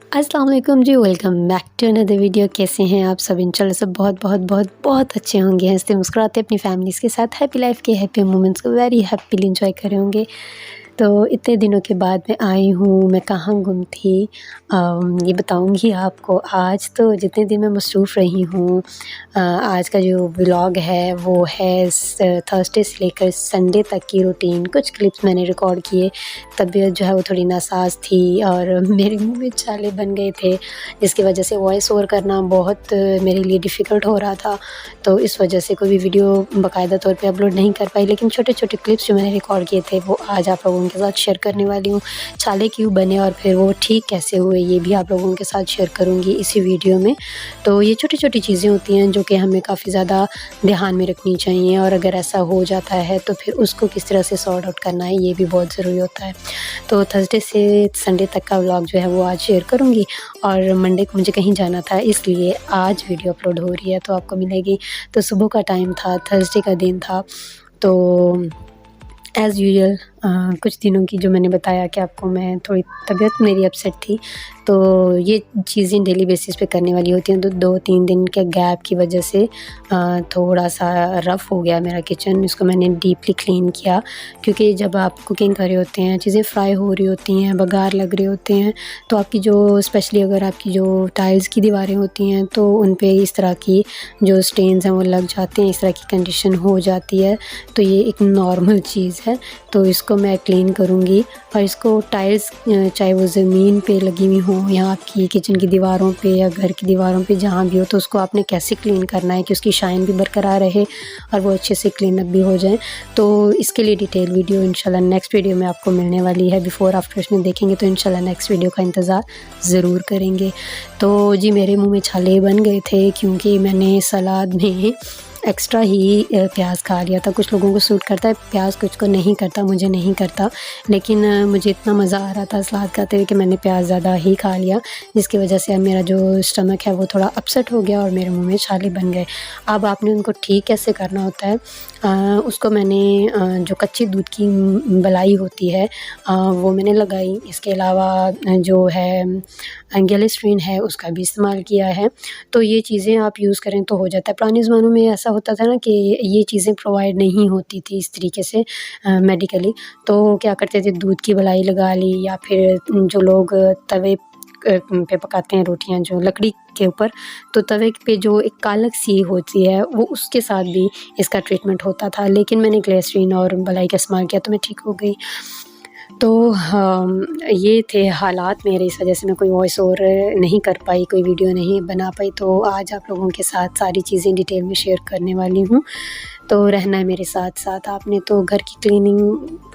अस्सलाम वालेकुम जी, welcome back to another video. कैसे हैं आप सब? इंशाल्लाह सब बहुत बहुत बहुत बहुत अच्छे होंगे, हंसते मुस्कुराते अपनी फैमिलीज़ के साथ हैप्पी लाइफ के हैप्पी मोमेंट्स को वेरी हैप्पीली एंजॉय कर रहे होंगे। तो इतने दिनों के बाद मैं आई हूँ, मैं कहाँ गुम थी ये बताऊँगी आपको आज। तो जितने दिन मैं मसरूफ़ रही हूँ, आज का जो व्लॉग है वो है थर्सडे से लेकर संडे तक की रूटीन। कुछ क्लिप्स मैंने रिकॉर्ड किए। तबीयत जो है वो थोड़ी नासाज़ थी और मेरे मुँह में छाले बन गए थे, जिसकी वजह से वॉइस ओवर करना बहुत मेरे लिए डिफ़िकल्ट हो रहा था। तो इस वजह से कोई भी वीडियो बाकायदा तौर पे अपलोड नहीं कर पाई, लेकिन छोटे-छोटे क्लिप्स जो मैंने रिकॉर्ड किए थे वो आज आप लोगों के साथ शेयर करने वाली हूँ। छाले क्यों बने और फिर वो ठीक कैसे हुए, ये भी आप लोगों के साथ शेयर करूँगी इसी वीडियो में। तो ये छोटी-छोटी चीज़ें होती हैं जो कि हमें काफ़ी ज़्यादा ध्यान में रखनी चाहिए, और अगर ऐसा हो जाता है तो फिर उसको किस तरह से सॉर्ट आउट करना है, ये भी बहुत ज़रूरी होता है। तो थर्सडे से संडे तक का व्लॉग जो है वो आज शेयर करूँगी, और मंडे को मुझे कहीं जाना था, इसलिए आज वीडियो अपलोड हो रही है तो आपको मिलेगी। तो सुबह का टाइम था, थर्सडे का दिन था। तो एज़ यूजुअल कुछ दिनों की जो मैंने बताया कि आपको, मैं थोड़ी तबीयत मेरी अपसेट थी, तो ये चीज़ें डेली बेसिस पे करने वाली होती हैं। तो 2-3 दिन के गैप की वजह से थोड़ा-सा रफ़ हो गया मेरा किचन। इसको मैंने डीपली क्लीन किया, क्योंकि जब आप कुकिंग कर रहे होते हैं, चीज़ें फ्राई हो रही होती हैं, बघार लग रहे होते हैं, तो आपकी जो स्पेशली अगर आपकी जो टाइल्स की दीवारें होती हैं तो उन पे इस तरह की जो स्टेन्स हैं वो लग जाते हैं, इस तरह की कंडीशन हो जाती है। तो ये एक नॉर्मल चीज़ है, तो इसको मैं क्लीन करूँगी। और इसको टाइल्स चाहे वो ज़मीन पे लगी हुई हो या आपकी किचन की दीवारों पे या घर की दीवारों पे, जहाँ भी हो, तो उसको आपने कैसे क्लीन करना है कि उसकी शाइन भी बरकरार रहे और वो अच्छे से क्लीन अप भी हो जाए। तो इसके लिए डिटेल वीडियो इंशाल्लाह नेक्स्ट वीडियो में आपको मिलने वाली है। बिफ़ोर आफ्टर में देखेंगे तो इंशाल्लाह नेक्स्ट वीडियो का इंतज़ार ज़रूर करेंगे। तो जी, मेरे मुँह में छाले बन गए थे क्योंकि मैंने सलाद में एक्स्ट्रा ही प्याज़ खा लिया था। कुछ लोगों को सूट करता है प्याज़, कुछ को नहीं करता, मुझे नहीं करता। लेकिन मुझे इतना मज़ा आ रहा था सलाद खाते हुए कि मैंने प्याज़ ज़्यादा ही खा लिया, जिसकी वजह से अब मेरा जो स्टमक है वो थोड़ा अपसेट हो गया और मेरे मुँह में छाले बन गए। अब आपने उनको ठीक कैसे करना होता है, उसको मैंने जो कच्चे दूध की मलाई होती है वो मैंने लगाई। इसके अलावा जो है ग्लिसरीन है उसका भी इस्तेमाल किया है। तो ये चीज़ें आप यूज़ करें तो हो जाता है। पुराने ज़मानों में ऐसा होता था ना कि ये चीज़ें प्रोवाइड नहीं होती थी इस तरीके से मेडिकली। तो क्या करते थे, दूध की मलाई लगा ली, या फिर जो लोग तवे पे पकाते हैं रोटियां जो लकड़ी के ऊपर, तो तवे पे जो एक कालक सी होती है वो, उसके साथ भी इसका ट्रीटमेंट होता था। लेकिन मैंने ग्लिसरीन और मलाई का इस्तेमाल किया तो मैं ठीक हो गई। तो ये थे हालात मेरे, इस वजह से मैं कोई वॉइस ओवर नहीं कर पाई, कोई वीडियो नहीं बना पाई। तो आज आप लोगों के साथ सारी चीज़ें डिटेल में शेयर करने वाली हूँ। तो रहना है मेरे साथ-साथ आपने। तो घर की क्लीनिंग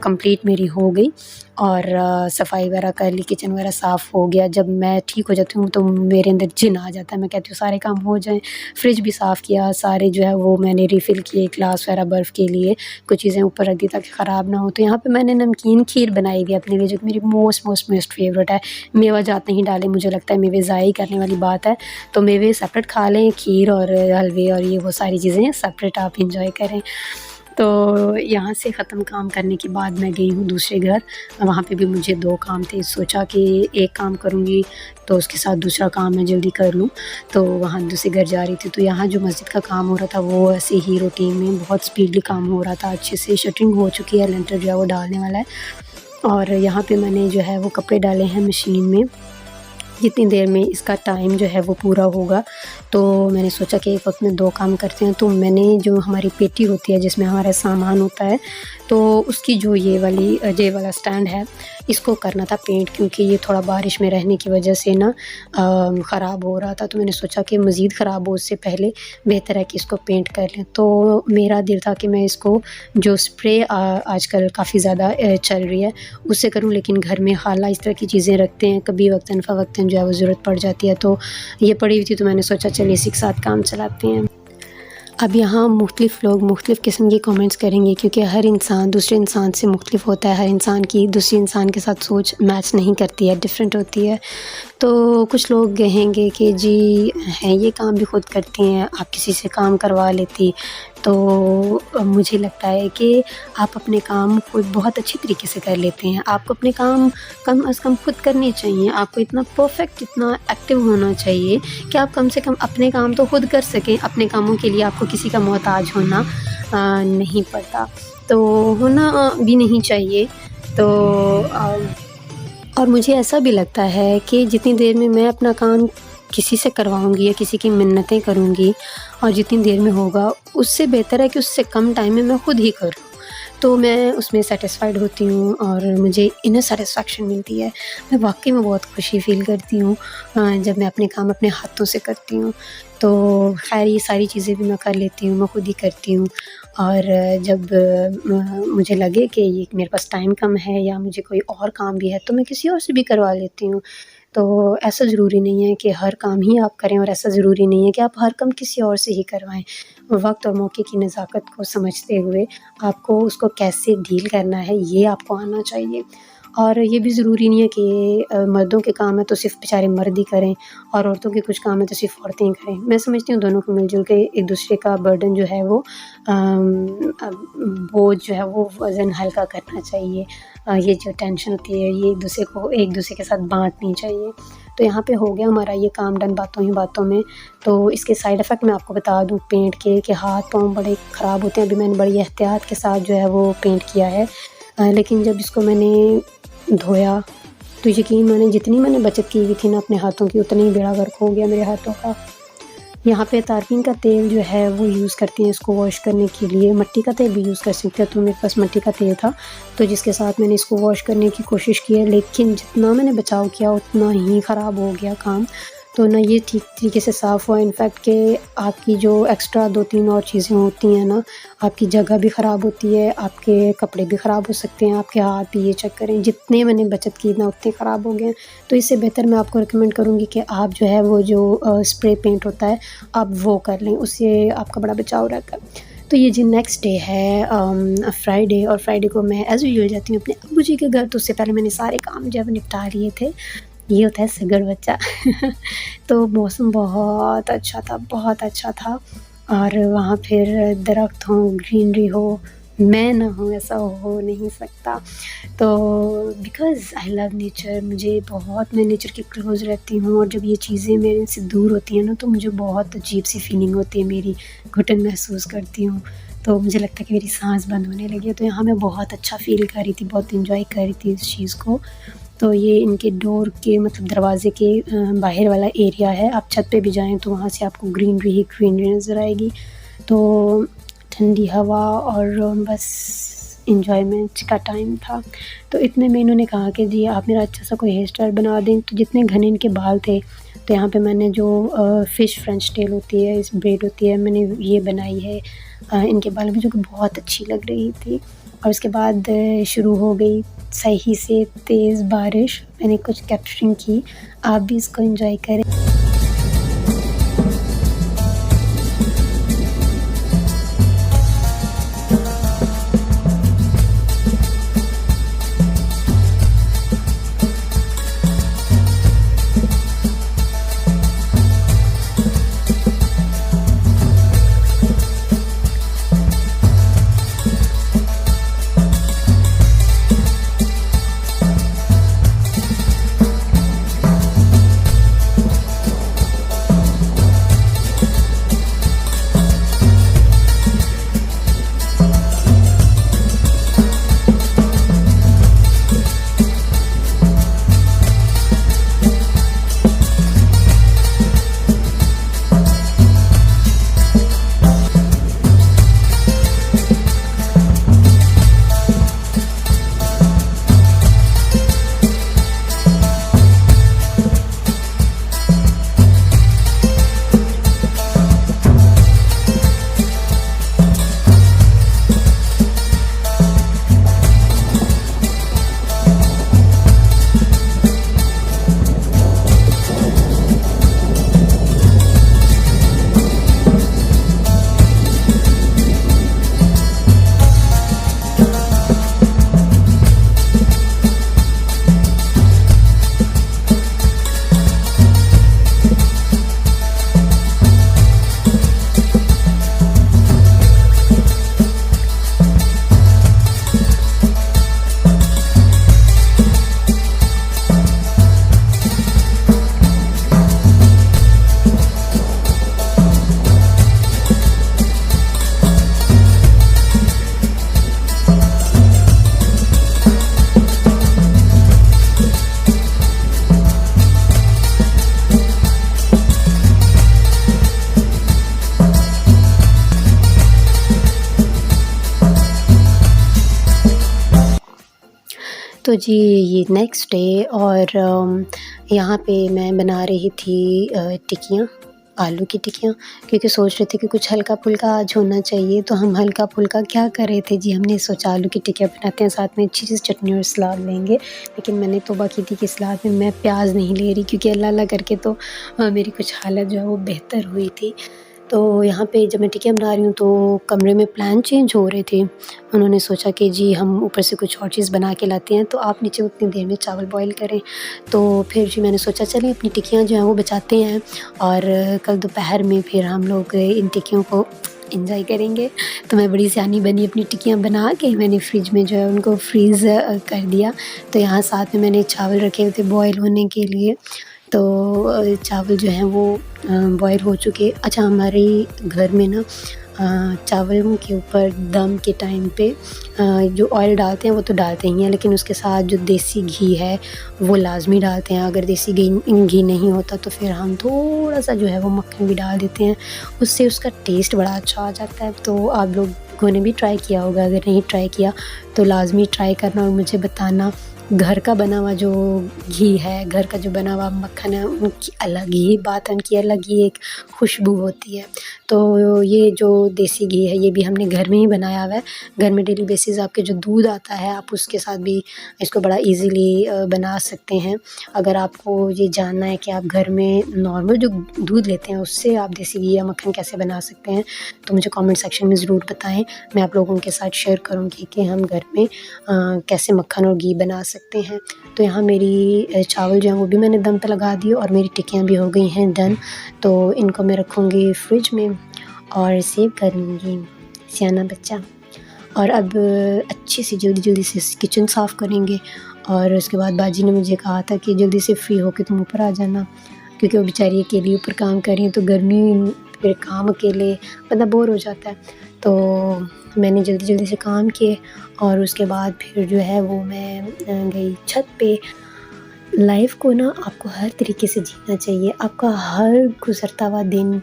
कंप्लीट मेरी हो गई और सफाई वगैरह कर ली, किचन वगैरह साफ़ हो गया। जब मैं ठीक हो जाती हूँ तो मेरे अंदर जिन आ जाता है, मैं कहती हूँ सारे काम हो जाएँ। फ्रिज भी साफ़ किया, सारे जो है वो मैंने रिफ़िल किए, ग्लास वगैरह बर्फ़ के लिए, कुछ चीज़ें ऊपर रख दी ताकि ख़राब ना हो। तो यहाँ पे मैंने नमकीन खीर बनाई हुई है अपने लिए, जो कि मेरी मोस्ट फ़ेवरेट है। मेवा जात नहीं डाले, मुझे लगता है मेवे ज़ाया ही करने वाली बात है। तो मेवे सेपरेट खा लें, खीर और हलवे और ये वो सारी चीज़ें सेपरेट आप एंजॉय करें। तो यहाँ से ख़त्म काम करने के बाद मैं गई हूँ दूसरे घर। वहाँ पे भी मुझे 2 काम थे। सोचा कि एक काम करूँगी तो उसके साथ दूसरा काम मैं जल्दी कर लूँ। तो वहाँ दूसरे घर जा रही थी, तो यहाँ जो मस्जिद का काम हो रहा था वो ऐसे ही रूटीन में बहुत स्पीडली काम हो रहा था। अच्छे से शटरिंग हो चुकी है, लिंटर जो है वो डालने वाला है। और यहाँ पे मैंने जो है वो कपड़े डाले हैं मशीन में। जितनी देर में इसका टाइम जो है वो पूरा होगा, तो मैंने सोचा कि एक वक़्त में 2 काम करते हैं। तो मैंने जो हमारी पेटी होती है जिसमें हमारा सामान होता है, तो उसकी जो ये वाला स्टैंड है, इसको करना था पेंट, क्योंकि ये थोड़ा बारिश में रहने की वजह से ना ख़राब हो रहा था। तो मैंने सोचा कि मज़ीद ख़राब हो उससे पहले बेहतर है कि इसको पेंट कर लें। तो मेरा दिल था कि मैं इसको जो स्प्रे आजकल काफ़ी ज़्यादा चल रही है उससे करूँ, लेकिन घर में खाला इस तरह की चीज़ें रखते हैं, कभी वक़्तन फ़वक़्तन जो है वो ज़रूरत पड़ जाती है। तो ये पड़ी हुई थी, तो मैंने सोचा चलिए इसी के साथ काम चलाते हैं। अब यहाँ मुख्तलिफ़ लोग मुख्तलिफ़ किस्म के कमेंट्स करेंगे, क्योंकि हर इंसान दूसरे इंसान से मुख्तलिफ़ होता है। हर इंसान की दूसरे इंसान के साथ सोच मैच नहीं करती है, डिफरेंट होती है। तो कुछ लोग कहेंगे कि जी हैं ये काम भी खुद करती हैं, आप किसी से काम करवा लेती। तो मुझे लगता है कि आप अपने काम खुद बहुत अच्छी तरीके से कर लेते हैं। आपको अपने काम कम अज़ कम खुद करने चाहिए। आपको इतना परफ़ेक्ट, इतना एक्टिव होना चाहिए कि आप कम से कम अपने काम तो खुद कर सकें। अपने कामों के लिए आपको किसी का मोहताज होना नहीं पड़ता, तो होना भी नहीं चाहिए। तो और मुझे ऐसा भी लगता है कि जितनी देर में मैं अपना काम किसी से करवाऊँगी या किसी की मिन्नतें करूँगी और जितनी देर में होगा, उससे बेहतर है कि उससे कम टाइम में मैं खुद ही करूँ। तो मैं उसमें सैटिस्फ़ाइड होती हूँ और मुझे इनर सैटिस्फैक्शन मिलती है। मैं वाक़ई में बहुत खुशी फ़ील करती हूँ जब मैं अपने काम अपने हाथों से करती हूँ। तो ख़ैर ये सारी चीज़ें भी मैं कर लेती हूँ, मैं खुद ही करती हूँ। और जब मुझे लगे कि ये मेरे पास टाइम कम है या मुझे कोई और काम भी है, तो मैं किसी और से भी करवा लेती हूँ। तो ऐसा ज़रूरी नहीं है कि हर काम ही आप करें और ऐसा ज़रूरी नहीं है कि आप हर काम किसी और से ही करवाएँ। वक़्त और मौके की नज़ाकत को समझते हुए आपको उसको कैसे डील करना है, ये आपको आना चाहिए। और ये भी ज़रूरी नहीं है कि मर्दों के काम है तो सिर्फ़ बेचारे मर्द ही करें और औरतों के कुछ काम है तो सिर्फ़ औरतें ही करें। मैं समझती हूँ दोनों को मिल-जुल के एक दूसरे का बर्डन जो है वो बोझ जो है वो वज़न हल्का करना चाहिए। ये जो टेंशन होती है ये एक दूसरे के साथ बाँटनी चाहिए। तो यहाँ पे हो गया हमारा ये काम डन बातों ही बातों में। तो इसके साइड इफ़ेक्ट मैं आपको बता दूँ पेंट के कि हाथ-पाँव बड़े ख़राब होते हैं। अभी मैंने बड़ी एहतियात के साथ जो है वो पेंट किया है। लेकिन जब इसको मैंने धोया तो यकीन माने जितनी मैंने बचत की हुई थी ना अपने हाथों की, उतना ही बेड़ा गर्क हो गया मेरे हाथों का। यहाँ पे तारपीन का तेल जो है वो यूज़ करती हैं इसको वॉश करने के लिए। मिट्टी का तेल भी यूज़ कर सकते हैं, तो मेरे पास मिट्टी का तेल था, तो जिसके साथ मैंने इसको वॉश करने की कोशिश की है, लेकिन जितना मैंने बचाव किया उतना ही ख़राब हो गया काम। तो ना ये ठीक तरीके से साफ़ हुआ, इनफैक्ट कि आपकी जो एक्स्ट्रा 2-3 और चीज़ें होती हैं ना, आपकी जगह भी ख़राब होती है, आपके कपड़े भी ख़राब हो सकते हैं, आपके हाथ भी ये चेक करें, जितने मैंने बचत की ना उतने ख़राब हो गए हैं। तो इससे बेहतर मैं आपको रिकमेंड करूँगी कि आप जो है वो जो स्प्रे पेंट होता है, आप वो कर लें, उससे आपका बड़ा बचाव रहता है। तो ये जी नेक्स्ट डे है फ्राइडे, और फ्राइडे को मैं एज़ यूजुअल जाती हूँ अपने अब्बू जी के घर, तो उससे पहले मैंने सारे काम जो है वो निपटा लिए थे। ये होता है सगर बच्चा। तो मौसम बहुत अच्छा था, बहुत अच्छा था और वहाँ फिर दरख्त हों, ग्रीनरी हो, मैं ना हूँ ऐसा हो नहीं सकता। तो बिकॉज़ आई लव नेचर, मैं नेचर के क्लोज़ रहती हूँ और जब ये चीज़ें मेरे से दूर होती हैं ना तो मुझे बहुत अजीब-सी फ़ीलिंग होती है, मेरी घुटन महसूस करती हूँ। तो मुझे लगता है कि मेरी साँस बंद होने लगी है, तो यहाँ मैं बहुत अच्छा फ़ील कर रही थी, बहुत एन्जॉय कर रही थी इस चीज़ को। तो ये इनके डोर के मतलब दरवाज़े के बाहर वाला एरिया है। आप छत पे भी जाएँ तो वहाँ से आपको ग्रीनरी ही ग्रीनरी नज़र आएगी। तो ठंडी हवा और बस एन्जॉयमेंट का टाइम था। तो इतने में इन्होंने कहा कि जी आप मेरा अच्छा सा कोई हेयर स्टाइल बना दें। तो जितने घने इनके बाल थे, तो यहाँ पे मैंने जो फ़िश फ्रेंच टेल होती है, इस ब्रेड होती है, मैंने ये बनाई है इनके बालों में, जो कि बहुत अच्छी लग रही थी। और उसके बाद शुरू हो गई सही से तेज़ बारिश। मैंने कुछ कैप्चरिंग की, आप भी इसको एन्जॉय करें। तो जी ये नेक्स्ट डे और यहाँ पे मैं बना रही थी टिक्कियाँ, आलू की टिक्कियाँ, क्योंकि सोच रहे थे कि कुछ हल्का-फुल्का आज होना चाहिए, तो हम हल्का-फुल्का क्या कर रहे थे जी, हमने सोचा आलू की टिक्कियाँ बनाते हैं, साथ में अच्छी सी चटनी और सलाद लेंगे। लेकिन मैंने तौबा की थी कि सलाद में मैं प्याज़ नहीं ले रही, क्योंकि अल्लाह-अल्लाह करके तो मेरी कुछ हालत जो है वो बेहतर हुई थी। तो यहाँ पे जब मैं टिक्कियाँ बना रही हूँ तो कमरे में प्लान चेंज हो रहे थे। उन्होंने सोचा कि जी हम ऊपर से कुछ और चीज़ बना के लाते हैं, तो आप नीचे उतनी देर में चावल बॉयल करें। तो फिर जी मैंने सोचा चलिए अपनी टिक्कियाँ जो हैं वो बचाते हैं और कल दोपहर में फिर हम लोग इन टिक्कियों को एंजॉय करेंगे। तो मैं बड़ी सियानी बनी, अपनी टिक्कियाँ बना के मैंने फ्रिज में जो है उनको फ्रीज़ कर दिया। तो यहाँ साथ में मैंने चावल रखे हुए थे बॉयल होने के लिए। तो चावल जो हैं वो बॉयल हो चुके। अच्छा, हमारे घर में ना चावलों के ऊपर दम के टाइम पे जो ऑयल डालते हैं वो तो डालते ही हैं, लेकिन उसके साथ जो देसी घी है वो लाज़मी डालते हैं। अगर देसी घी नहीं होता तो फिर हम थोड़ा-सा जो है वो मक्खन भी डाल देते हैं, उससे उसका टेस्ट बड़ा अच्छा आ जाता है। तो आप लोगों ने भी ट्राई किया होगा, अगर नहीं ट्राई किया तो लाज़मी ट्राई करना और मुझे बताना। घर का बना हुआ जो घी है, घर का जो बना हुआ मक्खन है, उनकी अलग ही बात है, उनकी अलग ही एक खुशबू होती है। तो ये जो देसी घी है ये भी हमने घर में ही बनाया हुआ है। घर में डेली बेसिस आपके जो दूध आता है आप उसके साथ भी इसको बड़ा ईज़िली बना सकते हैं। अगर आपको ये जानना है कि आप घर में नॉर्मल जो दूध लेते हैं उससे आप देसी घी या मक्खन कैसे बना सकते हैं, तो मुझे कमेंट सेक्शन में ज़रूर बताएँ। मैं आप लोगों के साथ शेयर करूँगी कि हम घर में कैसे मक्खन और घी बना सकते हैं। तो यहाँ मेरी चावल जो हैं वो भी मैंने दम पे लगा दिए और मेरी टिक्कियाँ भी हो गई हैं डन। तो इनको मैं रखूँगी फ्रिज में और सेव कर लूँगी, सियाना बच्चा। और अब अच्छी सी जल्दी-जल्दी से किचन साफ़ करेंगे और उसके बाद बाजी ने मुझे कहा था कि जल्दी से फ्री होके तुम ऊपर आ जाना, क्योंकि वो बेचारी अकेली ऊपर काम कर रही हैं, तो गर्मी फिर काम अकेले बंदा बोर हो जाता है। तो मैंने जल्दी-जल्दी से काम किए और उसके बाद फिर जो है वो मैं गई छत पे। लाइफ़ को ना आपको हर तरीके से जीना चाहिए। आपका हर गुज़रता हुआ दिन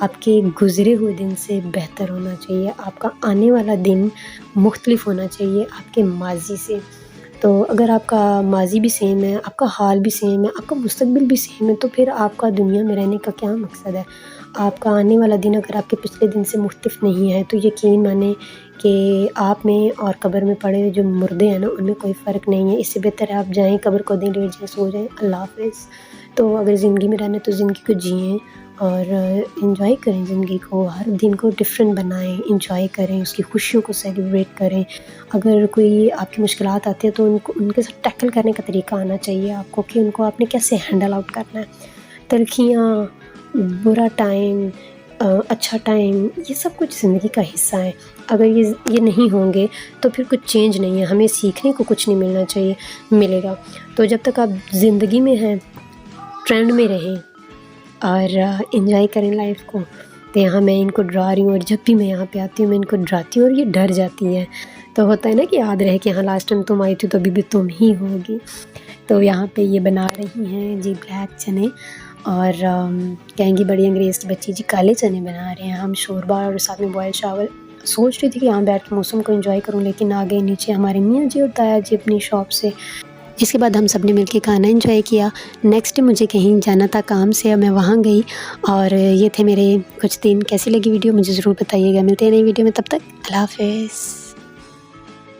आपके गुज़रे हुए दिन से बेहतर होना चाहिए। आपका आने वाला दिन मुख्तलिफ़ होना चाहिए आपके माज़ी से। तो अगर आपका माज़ी भी सेम है, आपका हाल भी सेम है, आपका मुस्तकबिल भी सेम है, तो फिर आपका दुनिया में रहने का क्या मकसद है? आपका आने वाला दिन अगर आपके पिछले दिन से मुख्तलिफ़ नहीं है, तो यकीन मानें कि आप में और कब्र में पड़े हुए जो मुर्दे हैं ना, उनमें कोई फ़र्क नहीं है। इससे बेहतर है आप जाएँ, कब्र को दें, लेट जाएँ, सो जाएँ। अल्लाह हाफ़िज़। तो अगर ज़िंदगी में रहना है तो ज़िंदगी को जिएँ और एंजॉय करें ज़िंदगी को। हर दिन को डिफरेंट बनाएँ, एंजॉय करें, उसकी खुशियों को सेलिब्रेट करें। अगर कोई आपकी मुश्किलात आती है तो उनके साथ टैकल करने का तरीका आना चाहिए आपको कि उनको आपने कैसे हैंडल आउट करना है। तलख़ियाँ, बुरा टाइम, अच्छा टाइम, ये सब कुछ ज़िंदगी का हिस्सा है। अगर ये नहीं होंगे तो फिर कुछ चेंज नहीं है, हमें सीखने को कुछ नहीं मिलेगा। तो जब तक आप ज़िंदगी में हैं, ट्रेंड में रहें और एंजॉय करें लाइफ़ को। तो यहाँ मैं इनको डरा रही हूँ और जब भी मैं यहाँ पे आती हूँ मैं इनको डराती हूँ और ये डर जाती हैं। तो होता है ना कि याद रहे कि हाँ लास्ट टाइम तुम आई थी तो अभी भी तुम ही होगी। तो यहाँ पे ये बना रही हैं जी ब्लैक चने और कहेंगी बड़ी अंग्रेज़ की बच्ची जी काले चने बना रहे हैं हम, शोरबा और साथ में बॉयल चावल। सोच रही थी कि यहाँ बैठ के मौसम को एंजॉय करूँ, लेकिन आ गए नीचे हमारे मियाँ जी और ताया जी अपनी शॉप से। इसके बाद हम सब ने मिलके खाना एंजॉय किया। नेक्स्ट मुझे कहीं जाना था काम से, मैं वहाँ गई और ये थे मेरे कुछ दिन। कैसी लगी वीडियो मुझे ज़रूर बताइएगा। मिलते हैं नई वीडियो में, तब तक अल्लाह हाफ़िज़।